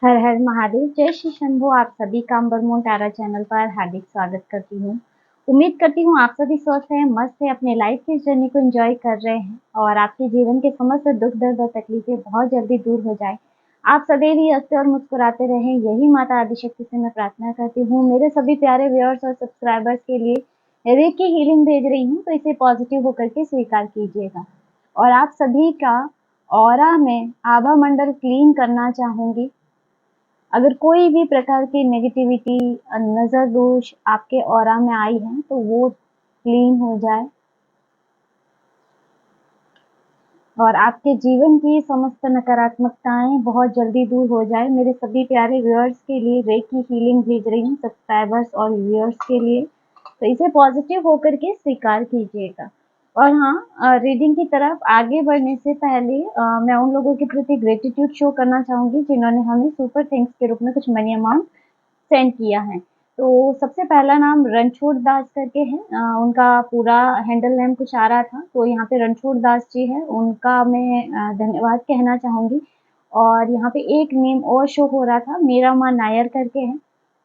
हर हर महादेव, जय श्री शंभू। आप सभी का अंबरमोन तारा चैनल पर हार्दिक स्वागत करती हूँ। उम्मीद करती हूँ आप सभी स्वस्थ हैं, मस्त है, अपने लाइफ की जर्नी को एंजॉय कर रहे हैं और आपके जीवन के समस्त दुख दर्द और तकलीफें बहुत जल्दी दूर हो जाए। आप सदैव ही हंसते और मुस्कुराते रहें, यही माता आदिशक्ति से मैं प्रार्थना करती हूँ। मेरे सभी प्यारे व्यूअर्स और सब्सक्राइबर्स के लिए रेकी हीलिंग भेज रही हूँ, तो इसे पॉजिटिव होकर के स्वीकार कीजिएगा। और आप सभी का ऑरा में आभा मंडल क्लीन करना चाहूंगी। अगर कोई भी प्रकार की नेगेटिविटी, नज़र दोष आपके ऑरा में आई है तो वो क्लीन हो जाए और आपके जीवन की समस्त नकारात्मकताएं बहुत जल्दी दूर हो जाए। मेरे सभी प्यारे व्यूअर्स के लिए रेकी हीलिंग भेज रही हूँ, सब्सक्राइबर्स और व्यूअर्स के लिए, तो इसे पॉजिटिव होकर के स्वीकार कीजिएगा। और हाँ, रीडिंग की तरफ आगे बढ़ने से पहले मैं उन लोगों के प्रति ग्रेटिट्यूड शो करना चाहूंगी जिन्होंने हमें सुपर थैंक्स के रूप में कुछ मनी अमाउंट सेंड किया है। तो सबसे पहला नाम रणछोड़ दास करके है। उनका पूरा हैंडल नेम कुछ आ रहा था, तो यहाँ पे रणछोड़ दास जी है, उनका मैं धन्यवाद कहना चाहूंगी। और यहाँ पे एक नेम और शो हो रहा था, मेरा माँ नायर करके है,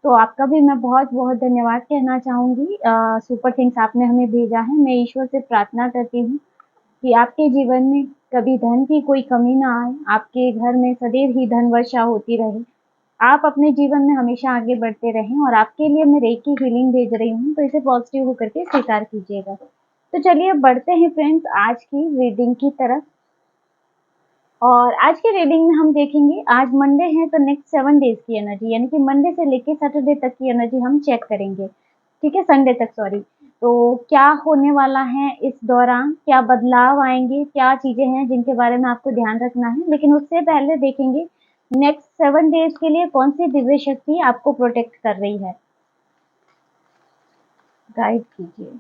तो आपका भी मैं बहुत बहुत धन्यवाद कहना चाहूंगी। सुपर थिंग्स आपने हमें भेजा है। मैं ईश्वर से प्रार्थना करती हूँ कि आपके जीवन में कभी धन की कोई कमी ना आए, आपके घर में सदैव ही धन वर्षा होती रहे, आप अपने जीवन में हमेशा आगे बढ़ते रहें। और आपके लिए मैं रेकी हीलिंग भेज रही हूँ, तो इसे पॉजिटिव होकर के स्वीकार कीजिएगा। तो चलिए बढ़ते हैं फ्रेंड्स आज की रीडिंग की तरफ। और आज की रीडिंग में हम देखेंगे, आज मंडे है तो नेक्स्ट 7 डेज की एनर्जी, यानी कि मंडे से लेके सैटरडे तक की एनर्जी हम चेक करेंगे। ठीक है, संडे तक, सॉरी। तो क्या होने वाला है इस दौरान, क्या बदलाव आएंगे, क्या चीजें हैं जिनके बारे में आपको ध्यान रखना है। लेकिन उससे पहले देखेंगे नेक्स्ट 7 डेज के लिए कौन सी दिव्य शक्ति आपको प्रोटेक्ट कर रही है, गाइड कीजिए।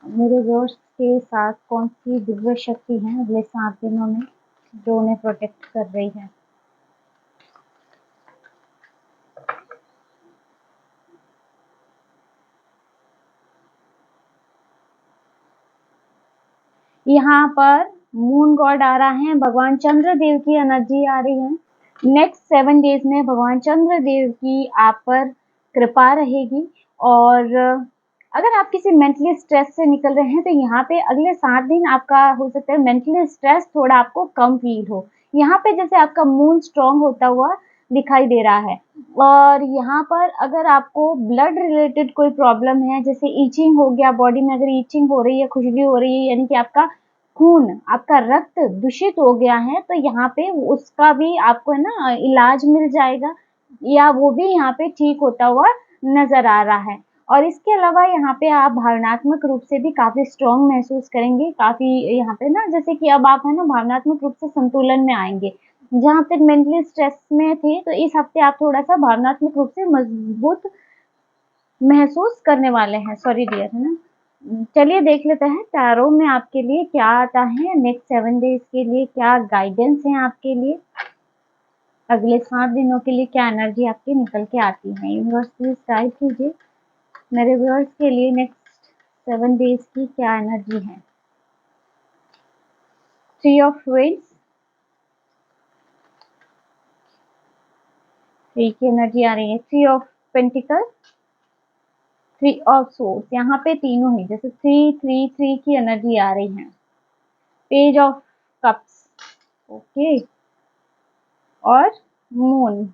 मेरे व्यूअर्स के साथ कौन सी दिव्य शक्ति है अगले 7 दिनों में जो उन्हें प्रोटेक्ट कर रही है। यहाँ पर मून गॉड आ रहा है, भगवान चंद्र देव की एनर्जी आ रही है। नेक्स्ट 7 डेज में भगवान चंद्र देव की आप पर कृपा रहेगी। और अगर आप किसी मेंटली स्ट्रेस से निकल रहे हैं तो यहाँ पे अगले 7 दिन आपका हो सकता है मेंटली स्ट्रेस थोड़ा आपको कम फील हो। यहाँ पे जैसे आपका मून स्ट्रांग होता हुआ दिखाई दे रहा है। और यहाँ पर अगर आपको ब्लड रिलेटेड कोई प्रॉब्लम है, जैसे ईचिंग हो गया, बॉडी में अगर ईचिंग हो रही है, खुजली हो रही है, यानी कि आपका खून, आपका रक्त दूषित हो गया है, तो यहाँ पे उसका भी आपको है ना इलाज मिल जाएगा, या वो भी यहाँ पे ठीक होता हुआ नजर आ रहा है। और इसके अलावा यहाँ पे आप भावनात्मक रूप से भी काफी स्ट्रॉन्ग महसूस करेंगे, काफी यहाँ पे ना जैसे कि अब आप है ना भावनात्मक रूप से संतुलन में आएंगे। जहाँ तक मेंटली स्ट्रेस में थे, तो इस हफ्ते आप थोड़ा सा भावनात्मक रूप से मजबूत महसूस करने वाले हैं। सॉरी डियर, है ना। चलिए देख लेते हैं टैरो में आपके लिए क्या आता है, नेक्स्ट 7 डेज के लिए क्या गाइडेंस है आपके लिए, अगले 7 दिनों के लिए क्या एनर्जी आपकी निकल के आती है। यूनिवर्स प्लीज गाइड कीजिए मेरे व्यूअर्स के लिए नेक्स्ट 7 डेज की क्या एनर्जी है। 3 ऑफ वेंस, 3 की एनर्जी आ रही है। 3 ऑफ पेंटिकल, 3 ऑफ सोर्स, यहाँ पे तीनों ही जैसे 3 3 3 की एनर्जी आ रही है। पेज ऑफ कप्स, ओके, और moon,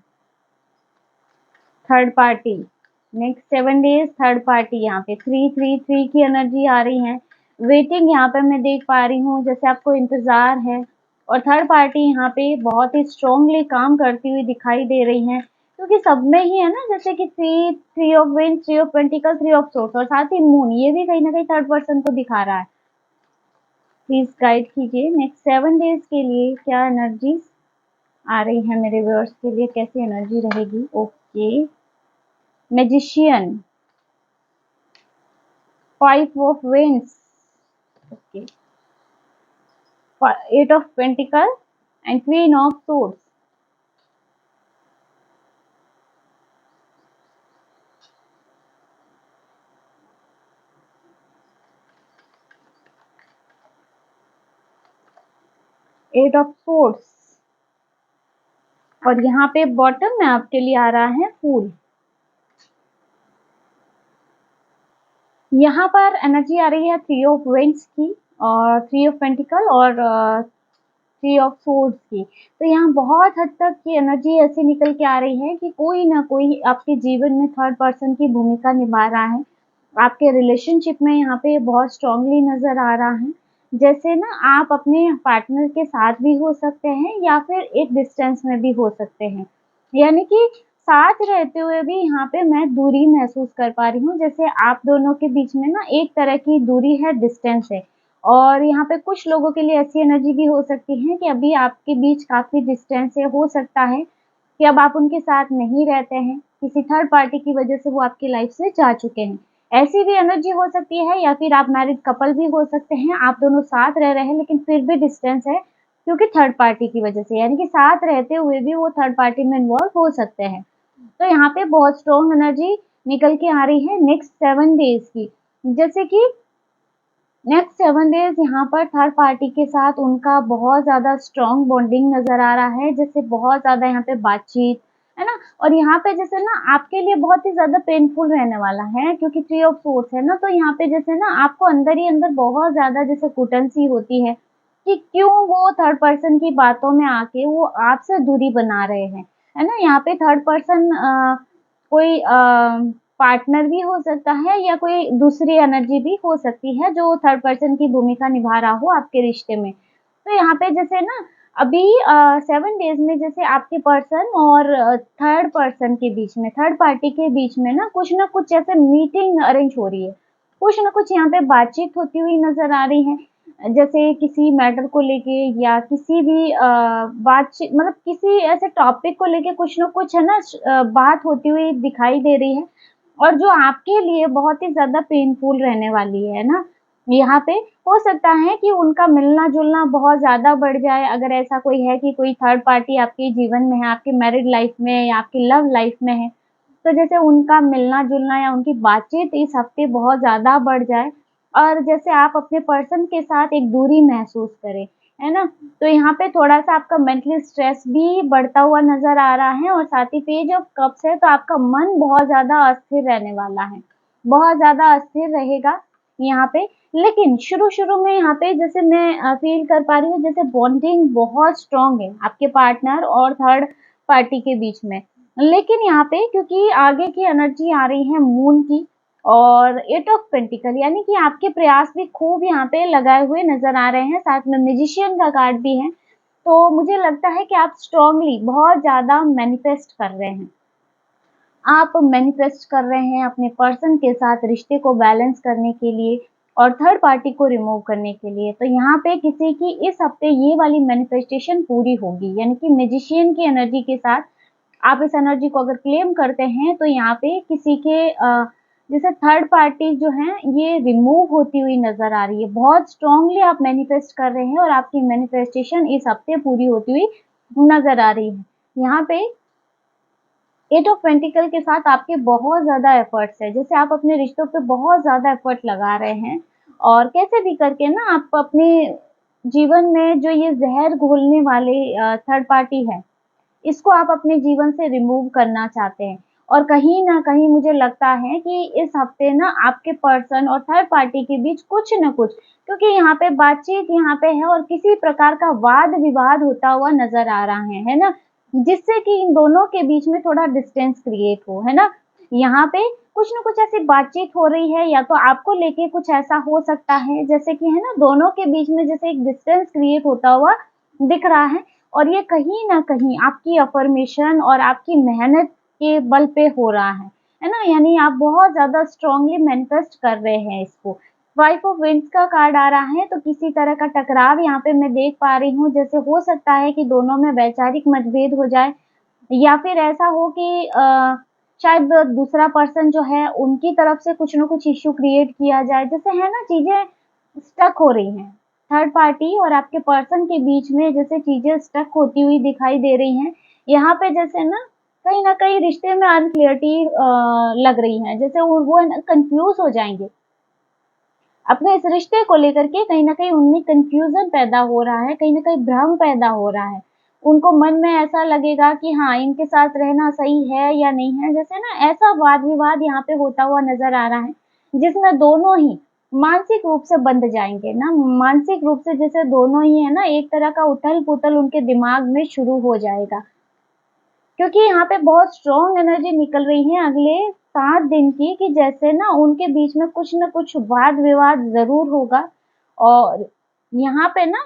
third party. Next 7 days third party, यहाँ पे 3 3 3 की एनर्जी आ रही है। वेटिंग यहाँ पे मैं देख पा रही हूँ, जैसे आपको इंतजार है। और थर्ड पार्टी यहाँ पे बहुत ही स्ट्रांगली काम करती हुई दिखाई दे रही है, क्योंकि सब में ही है ना, जैसे कि 3 3 of wands, 3 of pentacles, 3 of swords, और साथ ही मून, ये भी कहीं ना कहीं थर्ड पर्सन को दिखा रहा है। प्लीज गाइड कीजिए नेक्स्ट 7 डेज के लिए क्या एनर्जीज आ रही है मेरे व्यूअर्स के लिए, कैसी एनर्जी रहेगी। Okay, magician, 5 of wands, okay, 8 of pentacles and queen of swords. Eight of swords, और यहाँ पे बॉटम में आपके लिए आ रहा है फूल। यहाँ पर एनर्जी आ रही है 3 ऑफ वेंट्स की और 3 ऑफ पेंटिकल और 3 ऑफ सोर्ड्स की। तो यहाँ बहुत हद तक की एनर्जी ऐसी निकल के आ रही है कि कोई ना कोई आपके जीवन में थर्ड पर्सन की भूमिका निभा रहा है। आपके रिलेशनशिप में यहाँ पे बहुत स्ट्रांगली नज़र आ रहा है। जैसे ना आप अपने पार्टनर के साथ भी हो सकते हैं या फिर एक डिस्टेंस में भी हो सकते हैं। यानी कि साथ रहते हुए भी यहाँ पे मैं दूरी महसूस कर पा रही हूँ। जैसे आप दोनों के बीच में ना एक तरह की दूरी है, डिस्टेंस है। और यहाँ पे कुछ लोगों के लिए ऐसी एनर्जी भी हो सकती है कि अभी आपके बीच काफ़ी डिस्टेंस है। हो सकता है कि अब आप उनके साथ नहीं रहते हैं, किसी थर्ड पार्टी की वजह से वो आपकी लाइफ से जा चुके हैं। ऐसी भी एनर्जी हो सकती है या फिर आप मैरिड कपल भी हो सकते हैं, आप दोनों साथ रह रहे हैं लेकिन फिर भी डिस्टेंस है क्योंकि थर्ड पार्टी की वजह से, यानी कि साथ रहते हुए भी वो थर्ड पार्टी में इन्वॉल्व हो सकते हैं। तो यहाँ पे बहुत स्ट्रॉन्ग एनर्जी निकल के आ रही है नेक्स्ट 7 डेज़ की। जैसे कि नेक्स्ट 7 डेज़ यहाँ पर थर्ड पार्टी के साथ उनका बहुत ज़्यादा स्ट्रॉन्ग बॉन्डिंग नज़र आ रहा है, जैसे बहुत ज़्यादा यहाँ पे बातचीत, है ना? और यहाँ पे जैसे ना आपके लिए बहुत ही ज़्यादा पेनफुल रहने वाला है क्योंकि 3 ऑफ सोर्ड्स है ना, तो यहाँ पे जैसे ना आपको अंदर ही अंदर बहुत ज़्यादा जैसे घुटन-सी होती है कि क्यों वो थर्ड पर्सन की बातों में आके वो आपसे दूरी बना रहे हैं, है ना? यहाँ पे थर्ड पर्सन कोई पार्टनर भी हो सकता है या कोई दूसरी एनर्जी भी हो सकती है जो थर्ड पर्सन की भूमिका निभा रहा हो आपके रिश्ते में। तो यहाँ पे जैसे ना अभी 7 डेज़ में जैसे आपके पर्सन और थर्ड पर्सन के बीच में, थर्ड पार्टी के बीच में ना कुछ ऐसे मीटिंग अरेंज हो रही है। कुछ ना कुछ यहाँ पे बातचीत होती हुई नज़र आ रही है। जैसे किसी मैटर को लेके या किसी भी बातचीत मतलब किसी ऐसे टॉपिक को लेके कुछ ना कुछ है ना बात होती हुई दिखाई दे रही है। और जो आपके लिए बहुत ही ज़्यादा पेनफुल रहने वाली है ना, यहाँ पे हो सकता है कि उनका मिलना-जुलना बहुत ज़्यादा बढ़ जाए, अगर ऐसा कोई है कि कोई थर्ड पार्टी आपके जीवन में है, आपके मैरिड लाइफ़ में या आपकी लव लाइफ़ में है, तो जैसे उनका मिलना-जुलना या उनकी बातचीत इस हफ़्ते बहुत ज़्यादा बढ़ जाए और जैसे आप अपने पर्सन के साथ एक दूरी महसूस करें, है ना? तो यहाँ पे थोड़ा-सा आपका मेंटली स्ट्रेस भी बढ़ता हुआ नज़र आ रहा है और साथ ही पेज ऑफ कप्स है, तो आपका मन बहुत ज़्यादा अस्थिर रहने वाला है। बहुत ज़्यादा अस्थिर रहेगा यहाँ पे, लेकिन शुरू-शुरू में यहाँ पे जैसे मैं फ़ील कर पा रही हूँ जैसे बॉन्डिंग बहुत स्ट्रॉन्ग है आपके पार्टनर और थर्ड पार्टी के बीच में। लेकिन यहाँ पे क्योंकि आगे की एनर्जी आ रही है मून की और 8 ऑफ पेंटिकल, यानी कि आपके प्रयास भी खूब यहाँ पे लगाए हुए नज़र आ रहे हैं, साथ में मैजिशियन का कार्ड भी है। तो मुझे लगता है कि आप स्ट्रॉन्गली बहुत ज़्यादा मैनिफेस्ट कर रहे हैं। आप मैनिफेस्ट कर रहे हैं अपने पर्सन के साथ रिश्ते को बैलेंस करने के लिए और थर्ड पार्टी को रिमूव करने के लिए। तो यहाँ पे किसी की इस हफ्ते ये वाली मैनिफेस्टेशन पूरी होगी, यानी कि मैजिशियन की एनर्जी के साथ आप इस एनर्जी को अगर क्लेम करते हैं तो यहाँ पे किसी के जैसे थर्ड पार्टी जो हैं ये रिमूव होती हुई नज़र आ रही है। बहुत स्ट्रॉन्गली आप मैनिफेस्ट कर रहे हैं और आपकी मैनिफेस्टेशन इस हफ्ते पूरी होती हुई नज़र आ रही है। यहाँ पे 8 ऑफ पेंटिकल के साथ आपके बहुत ज़्यादा एफर्ट्स है, जैसे आप अपने रिश्तों पे बहुत ज़्यादा एफर्ट लगा रहे हैं और कैसे भी करके ना आप अपने जीवन में जो ये ज़हर घोलने वाले थर्ड पार्टी है, इसको आप अपने जीवन से रिमूव करना चाहते हैं। और कहीं न कहीं मुझे लगता है कि इस हफ्ते ना आपके पर्सन और थर्ड पार्टी के बीच कुछ न कुछ, क्योंकि यहाँ पे बातचीत यहाँ पे है और किसी प्रकार का वाद-विवाद होता हुआ नज़र आ रहा है ना? जिससे कि इन दोनों के बीच में थोड़ा डिस्टेंस क्रिएट हो, है ना? यहाँ पे कुछ न कुछ ऐसी बातचीत हो रही है या तो आपको लेके कुछ ऐसा हो सकता है जैसे कि है ना दोनों के बीच में जैसे एक डिस्टेंस क्रिएट होता हुआ दिख रहा है और ये कहीं न कहीं आपकी अफ़र्मेशन और आपकी मेहनत के बल पे हो रहा है ना? यानी आप बहुत ज़्यादा स्ट्रॉन्गली मैनिफेस्ट कर रहे हैं इसको। वाइफ ऑफ वेंस का कार्ड आ रहा है, तो किसी तरह का टकराव यहाँ पे मैं देख पा रही हूँ, जैसे हो सकता है कि दोनों में वैचारिक मतभेद हो जाए या फिर ऐसा हो कि शायद दूसरा पर्सन जो है उनकी तरफ से कुछ न कुछ इश्यू क्रिएट किया जाए। जैसे है ना चीज़ें स्टक हो रही हैं। थर्ड पार्टी और आपके पर्सन के बीच में जैसे चीज़ें स्टक होती हुई दिखाई दे रही हैं। यहाँ पे जैसे ना कहीं न कहीं रिश्ते में अनक्लैरिटी लग रही है। जैसे वो है ना कन्फ्यूज़ हो जाएँगे। अपने इस रिश्ते को लेकर के कहीं न कहीं उनमें कन्फ्यूज़न पैदा हो रहा है, कहीं न कहीं भ्रम पैदा हो रहा है। उनको मन में ऐसा लगेगा कि हाँ, इनके साथ रहना सही है या नहीं है। जैसे ना ऐसा वाद-विवाद यहाँ पे होता हुआ नज़र आ रहा है, जिसमें दोनों ही मानसिक रूप से बंध जाएँगे ना, मानसिक रूप से जैसे दोनों ही है ना, एक तरह का उथल-पुथल उनके दिमाग में शुरू हो जाएगा। क्योंकि यहाँ पे बहुत स्ट्रॉन्ग एनर्जी निकल रही है अगले 7 दिन की, कि जैसे ना उनके बीच में कुछ न कुछ वाद-विवाद ज़रूर होगा। और यहाँ पे ना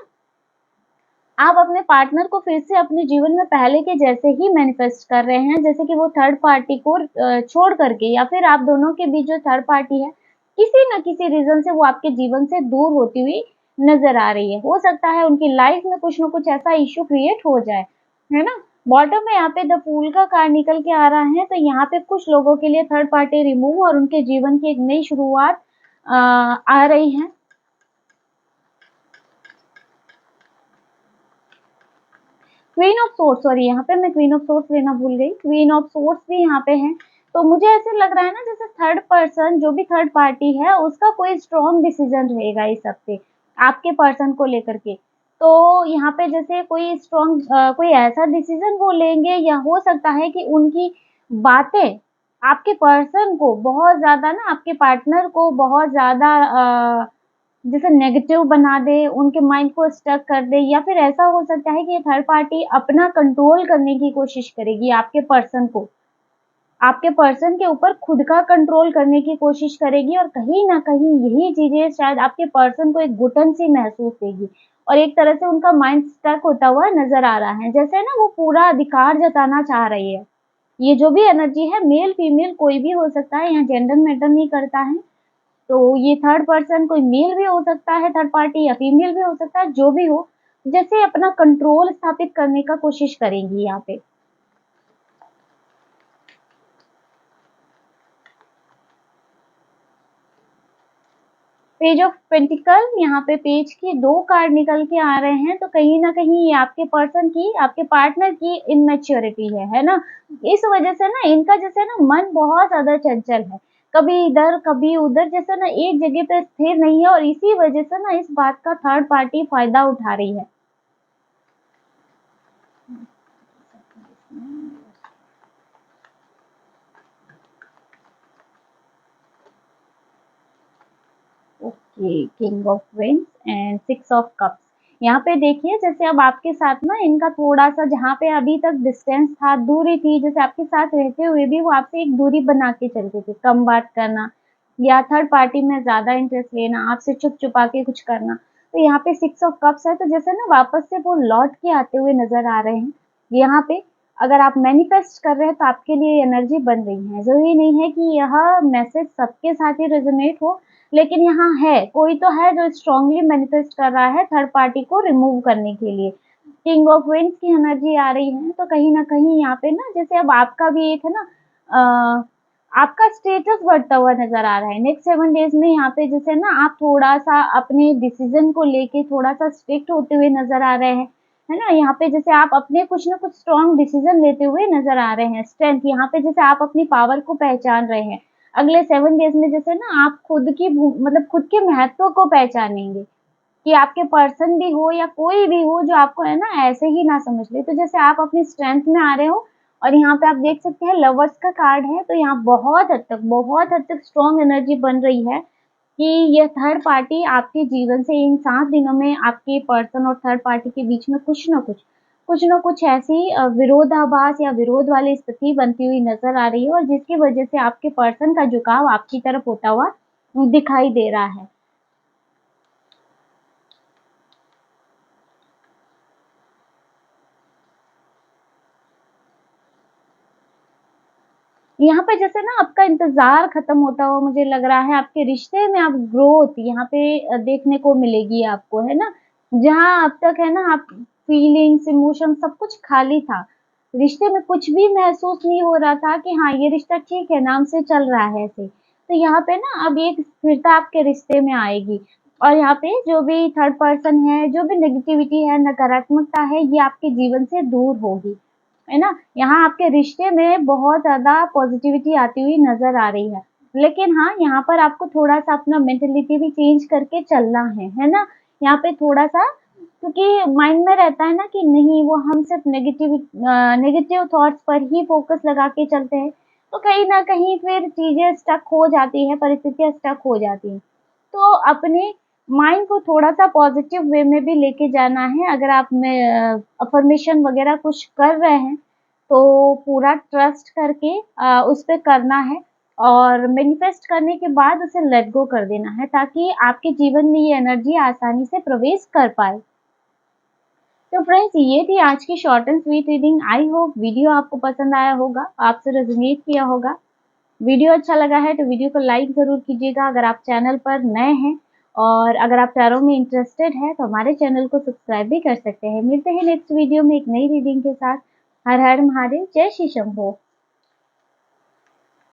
आप अपने पार्टनर को फिर से अपने जीवन में पहले के जैसे ही मैनिफेस्ट कर रहे हैं, जैसे कि वो थर्ड पार्टी को छोड़ करके, या फिर आप दोनों के बीच जो थर्ड पार्टी है, किसी न किसी रीज़न से वो आपके जीवन से दूर होती हुई नज़र आ रही है। हो सकता है उनकी लाइफ़ में कुछ न कुछ ऐसा इश्यू क्रिएट हो जाए, है ना? बॉटम में यहाँ पे द फूल का कार्ड निकल के आ रहा है, तो यहाँ पे कुछ लोगों के लिए थर्ड पार्टी रिमूव और उनके जीवन की एक नई शुरुआत आ रही है। क्वीन ऑफ सोर्ड्स, सॉरी यहाँ पे मैं क्वीन ऑफ सोर्ड्स लेना भूल गई। क्वीन ऑफ सोर्ड्स भी यहाँ पे है। तो मुझे ऐसे लग रहा है ना, जैसे थर्ड पर्सन जो भी थर्ड पार्टी है, उसका कोई स्ट्रॉन्ग डिसीजन रहेगा इस हफ्ते आपके पर्सन को लेकर के। तो यहाँ पे जैसे कोई स्ट्रॉन्ग कोई ऐसा डिसीजन वो लेंगे, या हो सकता है कि उनकी बातें आपके पर्सन को बहुत ज़्यादा ना, आपके पार्टनर को बहुत ज़्यादा जैसे नेगेटिव बना दे, उनके माइंड को स्टक कर दे, या फिर ऐसा हो सकता है कि ये थर्ड पार्टी अपना कंट्रोल करने की कोशिश करेगी आपके पर्सन को। आपके पर्सन के ऊपर खुद का कंट्रोल करने की कोशिश करेगी, और कहीं न कहीं यही चीज़ें शायद आपके पर्सन को एक घुटन-सी महसूस देगी, और एक तरह से उनका माइंड स्टक होता हुआ नज़र आ रहा है। जैसे ना वो पूरा अधिकार जताना चाह रही है। ये जो भी एनर्जी है, मेल-फीमेल कोई भी हो सकता है, यहाँ जेंडर मैटर नहीं करता है। तो ये थर्ड पर्सन कोई मेल भी हो सकता है, थर्ड पार्टी, या फीमेल भी हो सकता है, जो भी हो, जैसे अपना कंट्रोल स्थापित करने का कोशिश करेंगी यहाँ पे। पेज ऑफ पेंटिकल, यहाँ पे पेज के 2 कार्ड निकल के आ रहे हैं, तो कहीं न कहीं ये आपके पर्सन की, आपके पार्टनर की इमैच्योरिटी है ना? इस वजह से ना इनका जैसे ना मन बहुत ज़्यादा चंचल है, कभी इधर, कभी उधर, जैसे ना एक जगह पे स्थिर नहीं है, और इसी वजह से ना इस बात का थर्ड पार्टी फ़ायदा उठा रही है। Okay, king of veins and 6 of cups. यहाँ पे देखिए, जैसे अब आपके साथ ना इनका थोड़ा-सा, जहाँ पे अभी तक डिस्टेंस था, दूरी थी, जैसे आपके साथ रहते हुए भी वो आपसे एक दूरी बना के चलते थे, कम बात करना, या थर्ड पार्टी में ज़्यादा इंटरेस्ट लेना, आपसे छुप-छुपा के कुछ करना। तो यहाँ पे 6 ऑफ कप्स है, तो जैसे ना वापस से वो लौट के आते हुए नज़र आ रहे हैं। यहाँ पे अगर आप मैनिफेस्ट कर रहे हैं, तो आपके लिए एनर्जी बन रही है। ज़रूरी नहीं है कि यह मैसेज सबके साथ ही रेज़ोनेट हो, लेकिन यहाँ है, कोई तो है जो स्ट्रॉन्गली मैनिफेस्ट कर रहा है थर्ड पार्टी को रिमूव करने के लिए। किंग ऑफ वेन्स की एनर्जी आ रही है, तो कहीं न कहीं यहाँ पे ना, जैसे अब आपका भी एक है ना, अ, आपका स्टेटस बढ़ता हुआ नज़र आ रहा है। नेक्स्ट 7 डेज़ में यहाँ पे जैसे ना आप थोड़ा-सा अपने डिसीज़न को लेके थोड़ा-सा स्ट्रिक्ट होते हुए नज़र आ रहे हैं, है ना? यहाँ पे जैसे आप अपने कुछ न कुछ स्ट्रॉन्ग डिसीज़न लेते हुए नज़र आ रहे हैं। स्ट्रेंथ, यहाँ पे जैसे आप अपनी पावर को पहचान रहे हैं। अगले 7 डेज़ में जैसे ना आप खुद की मतलब खुद के महत्व को पहचानेंगे, कि आपके पर्सन भी हो या कोई भी हो जो आपको है ना ऐसे ही ना समझ ले। तो जैसे आप अपनी स्ट्रेंथ में आ रहे हो, और यहाँ पे आप देख सकते हैं लवर्स का कार्ड है, तो यहाँ बहुत हद तक स्ट्रॉन्ग एनर्जी बन रही है, कि ये थर्ड पार्टी आपके जीवन से इन 7 दिनों में आपके पर्सन और थर्ड पार्टी के बीच में कुछ न कुछ ऐसी विरोधाभास या विरोध वाली स्थिति बनती हुई नज़र आ रही है, और जिसकी वजह से आपके पर्सन का झुकाव आपकी तरफ होता हुआ दिखाई दे रहा है। यहाँ पे जैसे ना आपका इंतज़ार खत्म होता हुआ मुझे लग रहा है, आपके रिश्ते में अब ग्रोथ यहाँ पे देखने को मिलेगी आपको, है ना? जहाँ अब तक है ना आप फीलिंग्स, इमोशन सब कुछ खाली था। रिश्ते में कुछ भी महसूस नहीं हो रहा था कि हाँ, ये रिश्ता ठीक है, नाम से चल रहा है ऐसे। तो यहाँ पे ना अब एक स्थिरता आपके रिश्ते में आएगी, और यहाँ पे जो भी थर्ड पर्सन है, जो भी नेगेटिविटी है, नकारात्मकता है, ये आपके जीवन से दूर होगी। है ना? यहाँ आपके रिश्ते में बहुत ज़्यादा पॉज़िटिविटी आती हुई नज़र आ रही है। लेकिन हाँ, यहाँ पर आपको थोड़ा-सा अपना मेंटालिटी भी चेंज करके चलना है ना? यहाँ पे थोड़ा-सा क्योंकि माइंड में रहता है ना कि नहीं, वो हम सिर्फ नेगेटिव थॉट्स पर ही फोकस लगा के चलते हैं, तो कहीं ना कहीं फिर चीजें स्टक हो जाती हैं, परिस्थितियां स्टक हो जाती हैं। तो अपने माइंड को थोड़ा-सा पॉज़िटिव वे में भी लेके जाना है। अगर आप में अफ़र्मेशन वग़ैरह कुछ कर रहे हैं, तो पूरा ट्रस्ट करके उस पे करना है और मैनिफेस्ट करने के बाद उसे लेट गो कर देना है, ताकि आपके जीवन में ये एनर्जी आसानी से प्रवेश कर पाए। तो फ्रेंड्स, ये थी आज की short and sweet reading. I hope video आपको पसंद आया होगा, आपसे रेज़ोनेट किया होगा। वीडियो अच्छा लगा है तो वीडियो को लाइक ज़रूर कीजिएगा। अगर आप चैनल पर नए हैं और अगर आप टैरो में इंटरेस्टेड हैं तो हमारे चैनल को सब्सक्राइब भी कर सकते हैं। मिलते हैं नेक्स्ट वीडियो में एक नई रीडिंग के साथ। हर हर महादेव, जय श्री शंभो।